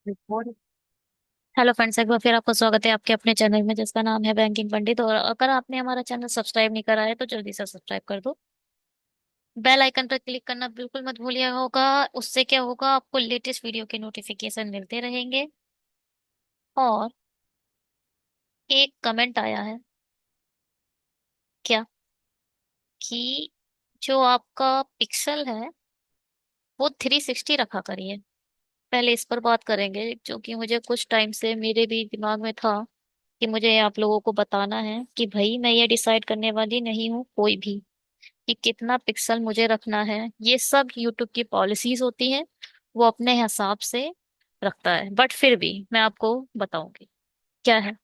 Hello friends, एक बार फिर आपका स्वागत है आपके अपने चैनल में जिसका नाम है बैंकिंग पंडित। और अगर आपने हमारा चैनल सब्सक्राइब नहीं करा है तो जल्दी से सब्सक्राइब कर दो। बेल आइकन पर क्लिक करना बिल्कुल मत भूलिएगा। होगा उससे क्या होगा, आपको लेटेस्ट वीडियो के नोटिफिकेशन मिलते रहेंगे। और एक कमेंट आया है क्या कि जो आपका पिक्सल है वो 360 रखा करिए। पहले इस पर बात करेंगे, जो कि मुझे कुछ टाइम से मेरे भी दिमाग में था कि मुझे आप लोगों को बताना है कि भाई मैं ये डिसाइड करने वाली नहीं हूँ कोई भी कि कितना पिक्सल मुझे रखना है। ये सब यूट्यूब की पॉलिसीज होती हैं, वो अपने हिसाब से रखता है। बट फिर भी मैं आपको बताऊंगी क्या है।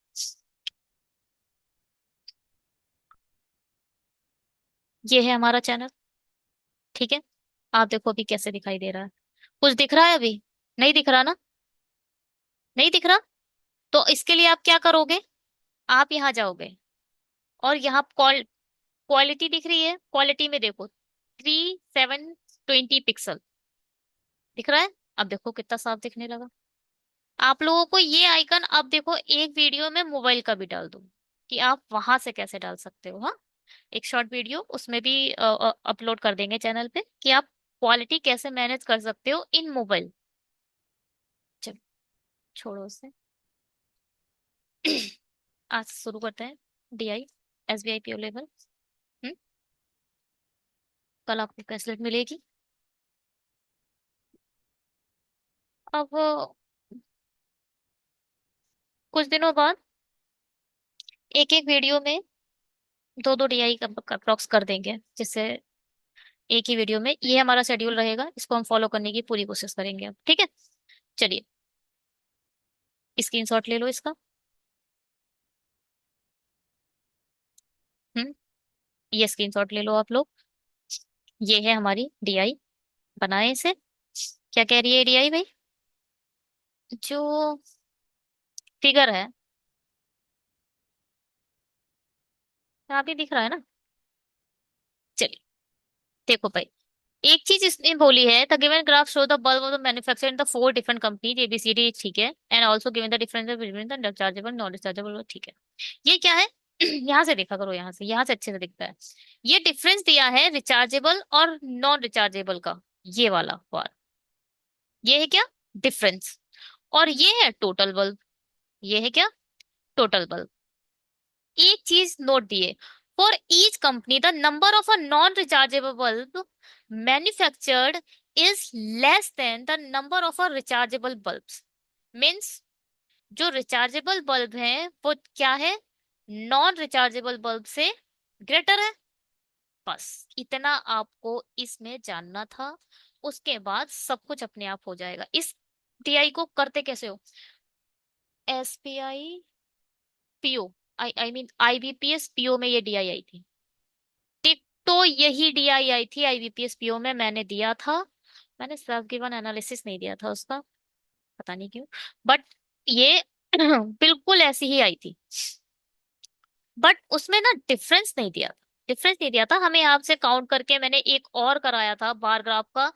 ये है हमारा चैनल, ठीक है। आप देखो अभी कैसे दिखाई दे रहा है। कुछ दिख रहा है अभी? नहीं दिख रहा ना? नहीं दिख रहा। तो इसके लिए आप क्या करोगे, आप यहाँ जाओगे और यहाँ क्वालिटी दिख रही है, क्वालिटी में देखो 3720 पिक्सल दिख रहा है। अब देखो कितना साफ दिखने लगा। आप लोगों को ये आइकन अब देखो, एक वीडियो में मोबाइल का भी डाल दूं कि आप वहां से कैसे डाल सकते हो। हाँ, एक शॉर्ट वीडियो उसमें भी अपलोड कर देंगे चैनल पे कि आप क्वालिटी कैसे मैनेज कर सकते हो इन मोबाइल। चलो छोड़ो उसे। आज शुरू करते हैं। DI, SBI PO level. हम्म, कल आपको कैशलेट मिलेगी। अब कुछ दिनों बाद एक एक वीडियो में दो दो डीआई का अप्रॉक्स कर देंगे, जिससे एक ही वीडियो में ये हमारा शेड्यूल रहेगा। इसको हम फॉलो करने की पूरी कोशिश करेंगे अब, ठीक है। चलिए, स्क्रीनशॉट ले लो इसका। हम्म, ये स्क्रीनशॉट ले लो आप लोग। ये है हमारी डीआई, बनाए इसे। क्या कह रही है डीआई भाई? जो फिगर है, यहाँ भी दिख रहा है ना। चलिए देखो भाई, एक चीज इसने बोली है, the given graph show the bulb of the manufacture in the four different companies A B C D, ठीक है। And also given the difference between the rechargeable non rechargeable, ठीक है। ये क्या है? यहाँ से देखा करो, यहाँ से अच्छे से दिखता है। ये डिफरेंस दिया है रिचार्जेबल और नॉन रिचार्जेबल का, ये वाला बार। ये है क्या? डिफरेंस। और ये है टोटल बल्ब। ये है क्या? Total bulb. एक चीज नोट दिए, for each company the number of a non rechargeable bulb manufactured is less than the number of a rechargeable bulbs. Means जो रिचार्जेबल बल्ब है वो क्या है, नॉन रिचार्जेबल बल्ब से ग्रेटर है। बस इतना आपको इसमें जानना था। उसके बाद सब कुछ अपने आप हो जाएगा। इस टीआई को करते कैसे हो? SBI PO, I I mean IBPS PO में ये डीआई आई थी। ठीक, तो यही डीआई आई थी आईबीपीएस पीओ में, मैंने दिया था। मैंने सेल्फ गिवन एनालिसिस नहीं दिया था उसका, पता नहीं क्यों। बट ये बिल्कुल ऐसी ही आई थी। बट उसमें ना डिफरेंस नहीं दिया था। डिफरेंस नहीं दिया था हमें, यहाँ से काउंट करके मैंने एक और कराया था बार ग्राफ का।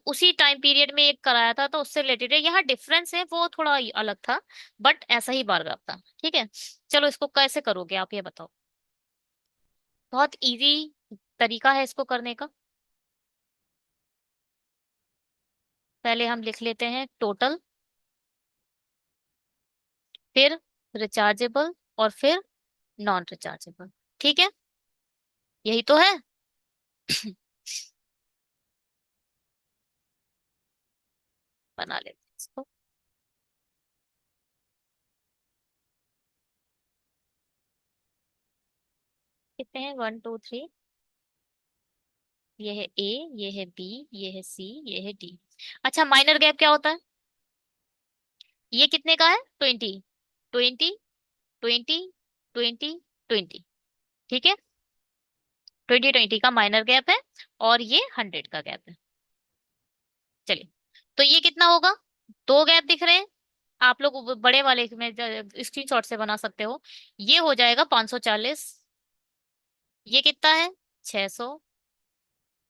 उसी टाइम पीरियड में एक कराया था, तो उससे रिलेटेड है। यहाँ डिफरेंस है वो थोड़ा अलग था, बट ऐसा ही बार ग्राफ था, ठीक है। चलो इसको कैसे करोगे आप ये बताओ। बहुत इजी तरीका है इसको करने का। पहले हम लिख लेते हैं टोटल, फिर रिचार्जेबल, और फिर नॉन रिचार्जेबल, ठीक है। यही तो है। बना लेते हैं इसको। कितने हैं? 1 2 3। ये है ए, ये है बी, ये है सी, ये है डी। अच्छा, माइनर गैप क्या होता है? ये कितने का है? 20, 20, 20, 20, 20, ठीक है। 20 20 का माइनर गैप है, और ये 100 का गैप है। चलिए, तो ये कितना होगा? दो गैप दिख रहे हैं। आप लोग बड़े वाले में स्क्रीनशॉट से बना सकते हो। ये हो जाएगा 540। ये कितना है? 600।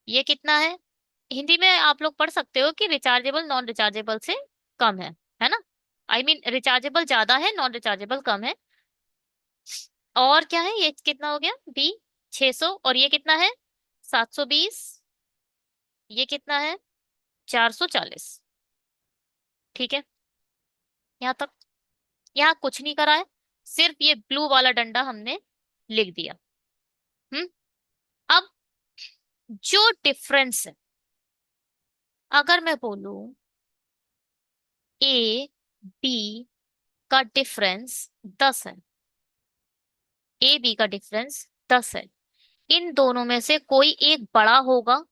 ये कितना है? हिंदी में आप लोग पढ़ सकते हो कि रिचार्जेबल नॉन रिचार्जेबल से कम है ना? आई मीन रिचार्जेबल ज्यादा है, नॉन रिचार्जेबल कम है। और क्या है, ये कितना हो गया बी? 600, और ये कितना है? 720। ये कितना है? 440। ठीक है, यहाँ तक। यहाँ कुछ नहीं करा है, सिर्फ ये ब्लू वाला डंडा हमने लिख दिया। हम्म। अब जो डिफरेंस है, अगर मैं बोलूं ए बी का डिफरेंस 10 है, ए बी का डिफरेंस 10 है, इन दोनों में से कोई एक बड़ा होगा,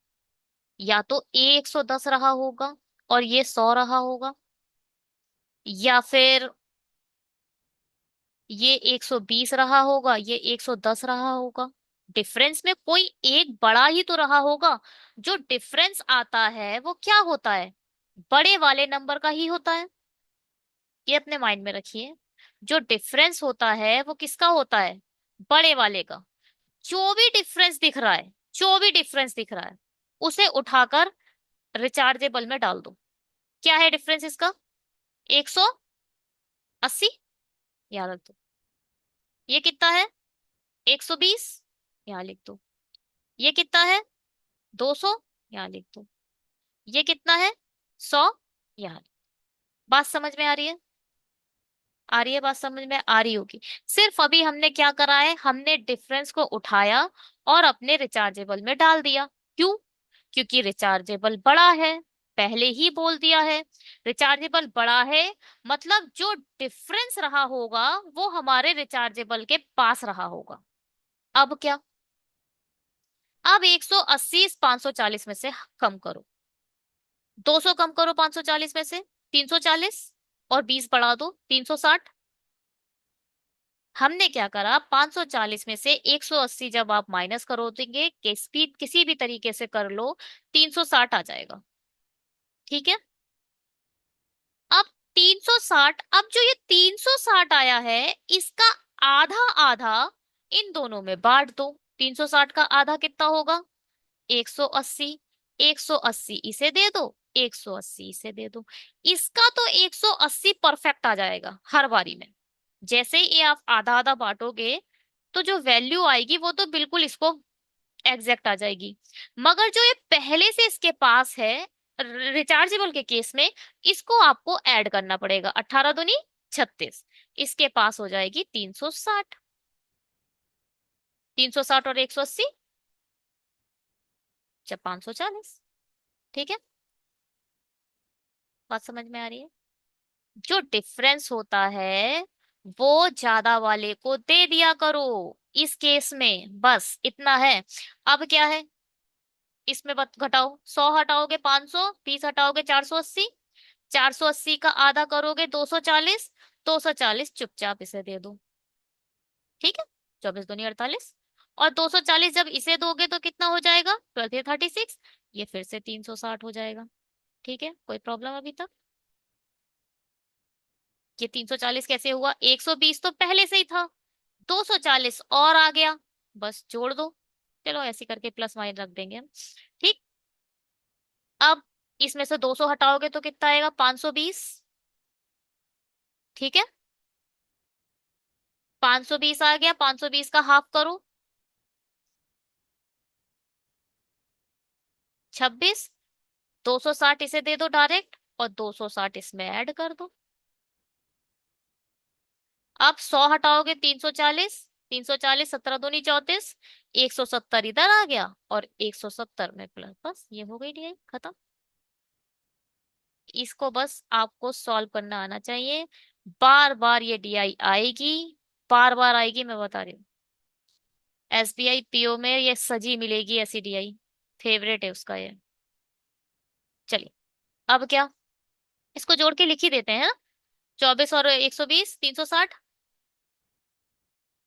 या तो ए 110 रहा होगा और ये 100 रहा होगा, या फिर ये 120 रहा होगा, ये 110 रहा होगा। डिफरेंस में कोई एक बड़ा ही तो रहा होगा। जो डिफरेंस आता है वो क्या होता है? बड़े वाले नंबर का ही होता है। ये अपने माइंड में रखिए। जो डिफरेंस होता है वो किसका होता है? बड़े वाले का। जो भी डिफरेंस दिख रहा है, जो भी डिफरेंस दिख रहा है, उसे उठाकर रिचार्जेबल में डाल दो। क्या है डिफरेंस इसका? 180, याद रख दो। ये कितना है? 120, यहाँ लिख दो। ये कितना है? 200, यहाँ लिख दो। ये कितना है? 100, यहाँ। बात समझ में आ रही है? आ रही है बात समझ में? आ रही होगी। सिर्फ अभी हमने क्या करा है, हमने डिफरेंस को उठाया और अपने रिचार्जेबल में डाल दिया। क्यों? क्योंकि रिचार्जेबल बड़ा है, पहले ही बोल दिया है। रिचार्जेबल बड़ा है, मतलब जो डिफरेंस रहा होगा वो हमारे रिचार्जेबल के पास रहा होगा। अब क्या? अब 180 540 में से कम करो। 200 कम करो 540 में से, 340, और 20 बढ़ा दो 360। हमने क्या करा, 540 में से 180 जब आप माइनस करो देंगे, किसी भी तरीके से कर लो, 360 आ जाएगा। ठीक है। अब 360, अब जो ये 360 आया है, इसका आधा आधा इन दोनों में बांट दो। 360 का आधा कितना होगा? 180। 180 इसे दे दो, 180 इसे दे दो। इसका तो 180 परफेक्ट आ जाएगा हर बारी में। जैसे ही ये आप आधा आधा बांटोगे, तो जो वैल्यू आएगी वो तो बिल्कुल इसको एग्जैक्ट आ जाएगी। मगर जो ये पहले से इसके पास है, रिचार्जेबल के केस में, इसको आपको ऐड करना पड़ेगा। 18 दूनी 36, इसके पास हो जाएगी 360। 360 और 180, जब 540। ठीक है, बात समझ में आ रही है? जो डिफरेंस होता है वो ज्यादा वाले को दे दिया करो। इस केस में बस इतना है। अब क्या है, इसमें बत घटाओ। 100 हटाओगे 500, 20 हटाओगे 480, 480 का आधा करोगे 240, 240 चुपचाप इसे दे दो। ठीक है, 24 दूनी 48, और 240 जब इसे दोगे तो कितना हो जाएगा? 12 36, ये फिर से 360 हो जाएगा। ठीक है, कोई प्रॉब्लम अभी तक? ये 340 कैसे हुआ? 120 तो पहले से ही था, 240 और आ गया, बस जोड़ दो। चलो ऐसे करके प्लस माइनस रख देंगे हम। ठीक। अब इसमें से 200 हटाओगे तो कितना आएगा? 520। ठीक है, 520 आ गया, 520 का हाफ करो, 26। 260 इसे दे दो डायरेक्ट, और 260 इसमें ऐड कर दो। अब 100 हटाओगे 340, 340 17 दूनी 34, 170 इधर आ गया, और 170 में प्लस, बस ये हो गई डीआई खत्म। इसको बस आपको सॉल्व करना आना चाहिए। बार बार ये डीआई आएगी, बार बार आएगी, मैं बता रही हूँ। एसबीआई पीओ में ये सजी मिलेगी ऐसी डीआई, फेवरेट है उसका ये। चलिए, अब क्या, इसको जोड़ के लिख ही देते हैं, 24 और 120, 360।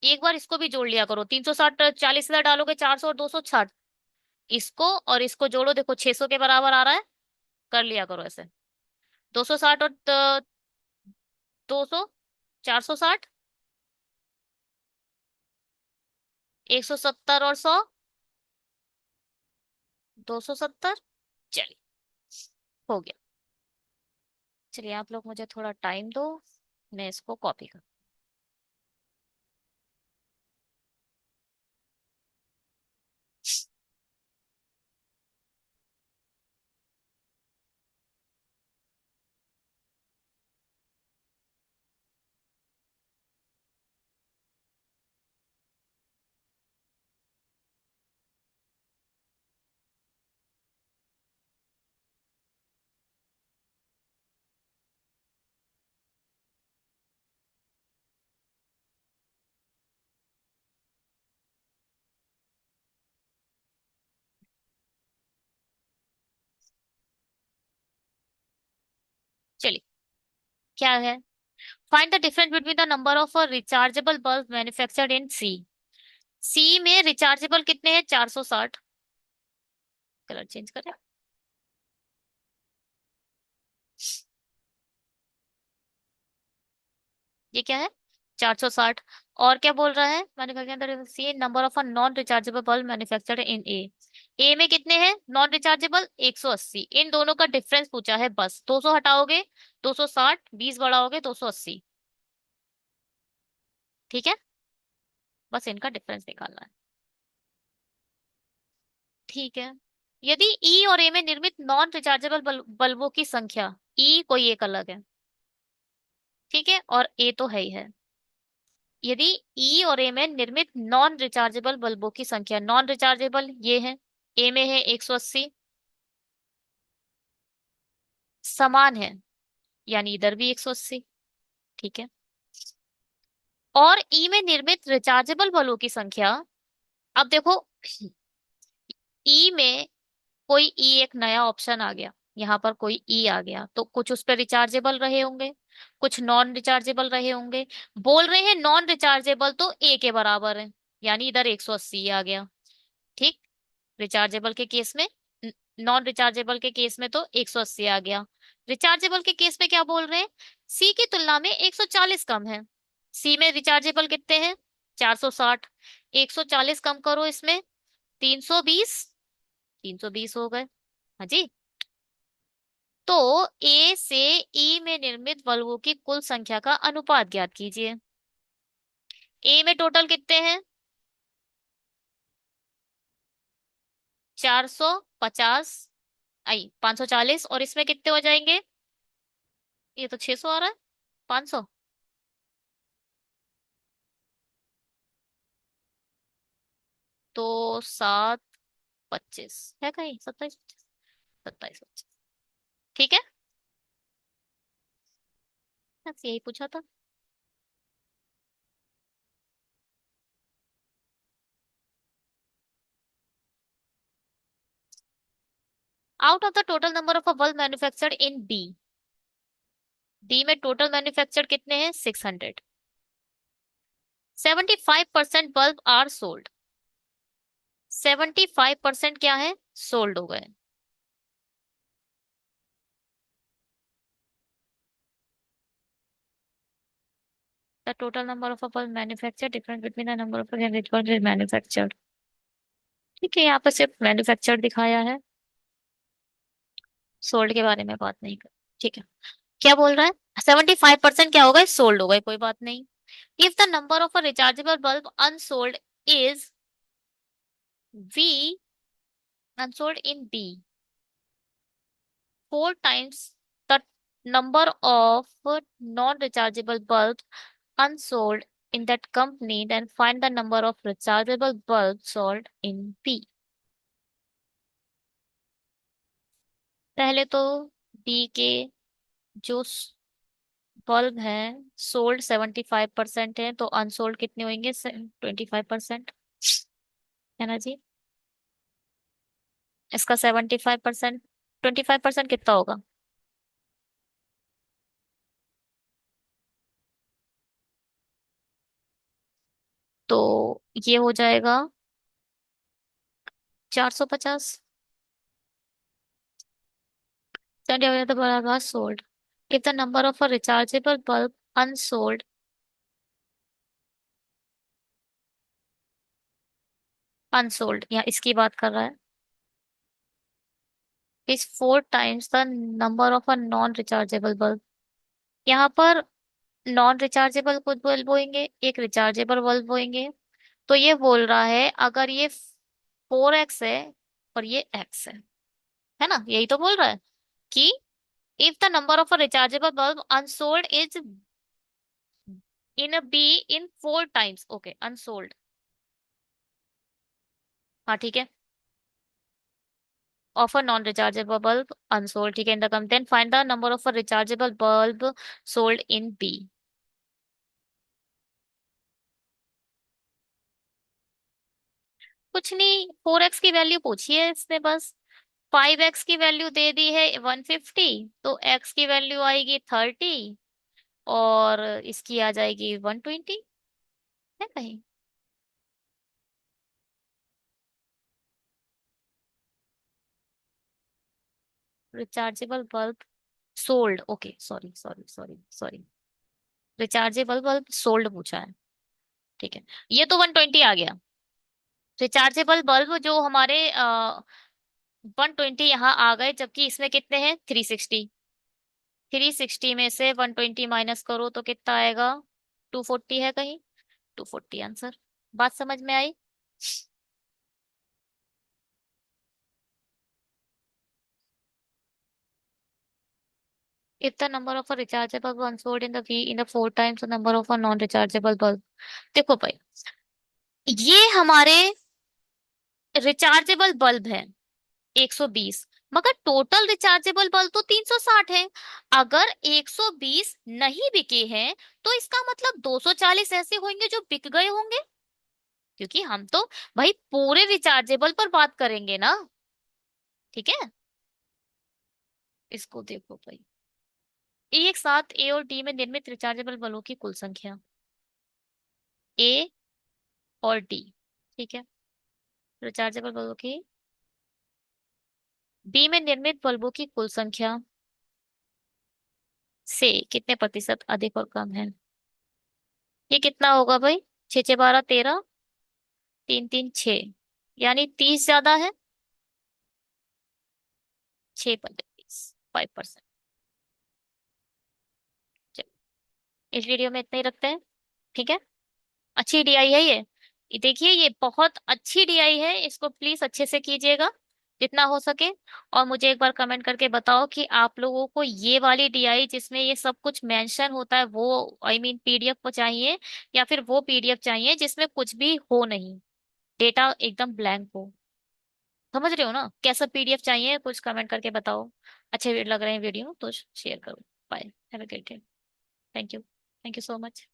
एक बार इसको भी जोड़ लिया करो, 360 40 इधर डालोगे, 400 और 260, इसको और इसको जोड़ो, देखो 600 के बराबर आ रहा है। कर लिया करो ऐसे। 260 और 200, 460, 170 और 100, 270। चलिए, हो गया। चलिए आप लोग मुझे थोड़ा टाइम दो, मैं इसको कॉपी कर। चलिए, क्या है? Find the difference between the number of rechargeable bulb manufactured in C. C में रिचार्जेबल कितने हैं? 460। कलर चेंज करें। ये क्या है? 460। और क्या बोल रहा है? Manufacturing C number of non rechargeable bulb manufactured in A. A में कितने हैं नॉन रिचार्जेबल? 180। इन दोनों का डिफरेंस पूछा है, बस 200 हटाओगे 260, 20 बढ़ाओगे 280। ठीक है, बस इनका डिफरेंस निकालना है। ठीक है, यदि ई और ए में निर्मित नॉन रिचार्जेबल बल्बों की संख्या, ई कोई एक अलग है, ठीक है, और ए तो है ही है। यदि ई और ए में निर्मित नॉन रिचार्जेबल बल्बों की संख्या, नॉन रिचार्जेबल ये है, ए में है 180, समान है, यानी इधर भी 180। ठीक है, और ई में निर्मित रिचार्जेबल बल्बों की संख्या, अब देखो, ई में कोई ई एक नया ऑप्शन आ गया, यहाँ पर कोई ई आ गया तो कुछ उस पर रिचार्जेबल रहे होंगे, कुछ नॉन रिचार्जेबल रहे होंगे। बोल रहे हैं नॉन रिचार्जेबल तो ए के बराबर है, यानी इधर 180 आ गया। ठीक, रिचार्जेबल के केस में, नॉन रिचार्जेबल के केस में तो 180 आ गया। रिचार्जेबल के केस में क्या बोल रहे हैं? सी की तुलना में 140 कम है। सी में रिचार्जेबल कितने हैं? 460। 140 कम करो इसमें, 320। 320 हो गए। हाँ जी। तो ए से ई में निर्मित बल्बों की कुल संख्या का अनुपात ज्ञात कीजिए। ए में टोटल कितने हैं? 450, आई 540, और इसमें कितने हो जाएंगे? ये तो 600 आ रहा है। 500, तो 725 है कहीं, 27, 27, 27। ठीक है, बस यही पूछा था। Out of the total number of a bulb manufactured in D, D में टोटल मैन्युफैक्चर्ड कितने हैं? 600। 75% बल्ब आर सोल्ड। 75% क्या है? सोल्ड हो गए। The total number of a bulb manufactured, difference between the number of manufactured. ठीक है, यहाँ पे सिर्फ मैन्युफैक्चर्ड दिखाया है, सोल्ड के बारे में बात नहीं कर। ठीक है, क्या बोल रहा है? 75% क्या हो गए? सोल्ड हो गए, कोई बात नहीं। If the number of a rechargeable bulb unsold is V, unsold in B, 4 times the number of non-rechargeable bulbs unsold in that company, then find the number of rechargeable bulbs sold in B। पहले तो B के जो bulb हैं sold 75% है, तो unsold कितने होंगे? 25%, है ना जी। इसका 75%, 25% कितना होगा? तो ये हो जाएगा 450। the bulb was sold. If the number of a rechargeable bulb unsold, unsold या इसकी बात कर रहा है, is 4 times the number of a non rechargeable bulb. यहाँ पर नॉन रिचार्जेबल कुछ बल्ब होंगे, एक रिचार्जेबल बल्ब होंगे। तो ये बोल रहा है अगर ये 4x है और ये x है ना, यही तो बोल रहा है कि if the number of a rechargeable bulb unsold is in a B in 4 times, okay unsold. हाँ ठीक है, of a non rechargeable bulb unsold, ठीक है, in the come then find the number of a rechargeable bulb sold in B. कुछ नहीं, 4x की value पूछी है इसने बस। 5x की वैल्यू दे दी है 150, तो x की वैल्यू आएगी 30 और इसकी आ जाएगी 120। है कहीं rechargeable bulb sold, okay sorry sorry sorry sorry, rechargeable bulb sold पूछा है, ठीक है। ये तो 120 आ गया। रिचार्जेबल बल्ब जो हमारे 120 यहाँ आ गए, जबकि इसमें कितने हैं 360। 360 में से 120 माइनस करो तो कितना आएगा, 240 है कहीं, 240 आंसर। बात समझ में आई। If the number of a rechargeable bulb sold in the V in the 4 times the number of a non-rechargeable bulb। देखो भाई, ये हमारे रिचार्जेबल बल्ब है 120, मगर टोटल रिचार्जेबल बल्ब तो 360 है। अगर 120 नहीं बिके हैं तो इसका मतलब 240 ऐसे होंगे जो बिक गए होंगे, क्योंकि हम तो भाई पूरे रिचार्जेबल पर बात करेंगे ना। ठीक है, इसको देखो भाई, एक साथ ए और डी में निर्मित रिचार्जेबल बल्बों की कुल संख्या, ए और डी, ठीक है, रिचार्जेबल बल्बों की, बी में निर्मित बल्बों की कुल संख्या से कितने प्रतिशत अधिक और कम है। ये कितना होगा भाई, 6 6 12 13, 3 3 6, यानी 30 ज्यादा है, 6 15 5%। इस वीडियो में इतना ही रखते हैं, ठीक है। अच्छी डीआई है ये। देखिए ये बहुत अच्छी डीआई है, इसको प्लीज अच्छे से कीजिएगा जितना हो सके। और मुझे एक बार कमेंट करके बताओ कि आप लोगों को ये वाली डीआई जिसमें ये सब कुछ मेंशन होता है वो आई मीन पीडीएफ को चाहिए, या फिर वो पीडीएफ चाहिए जिसमें कुछ भी हो नहीं, डेटा एकदम ब्लैंक हो। समझ रहे हो ना, कैसा पीडीएफ चाहिए कुछ कमेंट करके बताओ। अच्छे लग रहे हैं वीडियो तो शेयर करो। Bye, have a great day. Thank you, thank you so much.